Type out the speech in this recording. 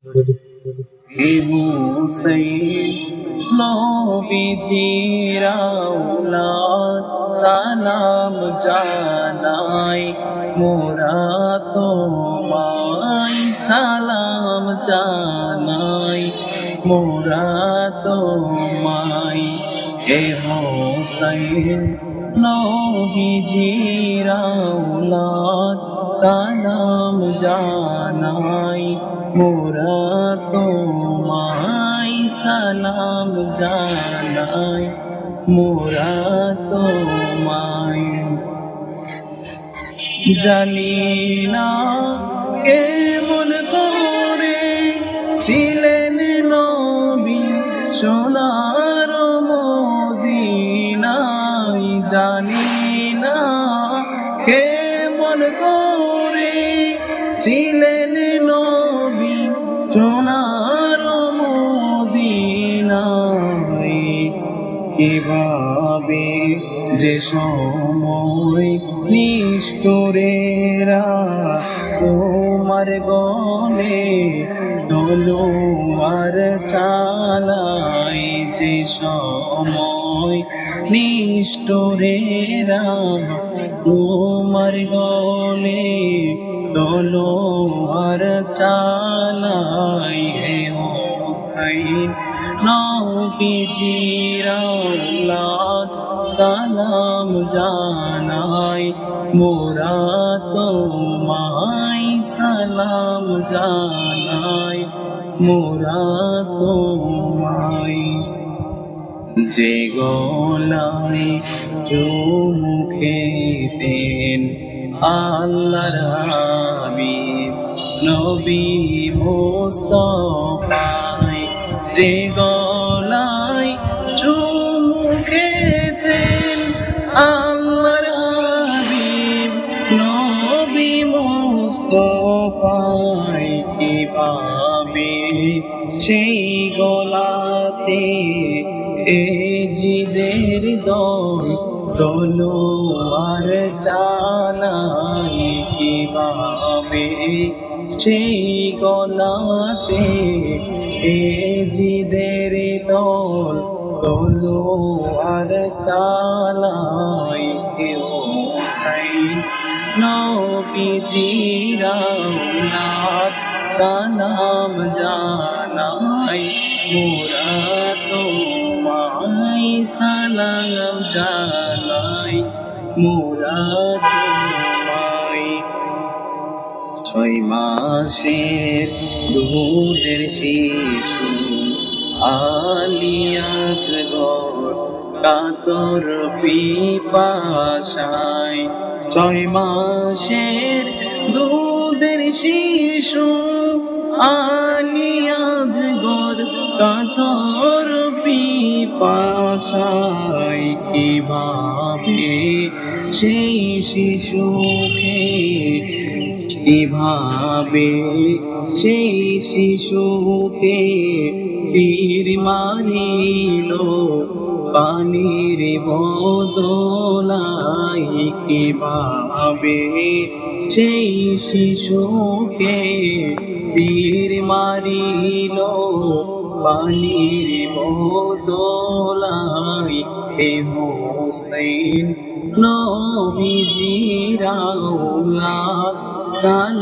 হে হুসাইন নবীজির আওলাদ সালাম জানাই মোরা তোমায় সালাম জানাই মোরা তোমায় হে হুসাইন নবীজির আওলাদ সালাম জানাই মোরা তোমায় সালাম জানাই মোরা তোমায় জানি না কেমন করে ছিলেন নবী সোনার মদিনায় জানি না কেমন করে ছিলেন নবী সোনার মদিনায় কিভাবে যে সময় নিষ্ঠুরেরা তোমার গলে তলোয়ার চালায় যে সময় নিষ্ঠুরেরা তোমার গলে তলোয়ার চালায় হে হুসাইন নবীজির আওলাদ সালাম জানাই মোরা তোমায় সালাম জানাই মোরা তোমায় যে গলায় চুমু খেতেন আল্লাহর হাবিব নবী মুস্তাফায় যে গলায় চুমু খেতেন আল্লাহর হাবিব নবী মুস্তাফায় কিভাবে সেই গলাতে এ জিদের দল তলোয়ার চালায় কিভাবে সেই গলাতে এ জিদের দল তলোয়ার চালায় হে হুসাইন নবীজির আওলাদ সালাম জানাই মোরা তোমায় সালাম জানাই মোরা তোমায় 6 মাসের দুধের শিশু আলিয়াজ গর কাতর পিপাসায় 6 মাসের দুধের শিশু আলিয়াজ গর কাতর পিপাসায় কিভাবে সেই শিশুকে কিভাবে সেই শিশুকে তীর মারিল পানির বদলায় কিভাবে সেই শিশুকে তীর মারিল পানির বদলায় হে হুসাইন নবীজির আওলাদ সালাম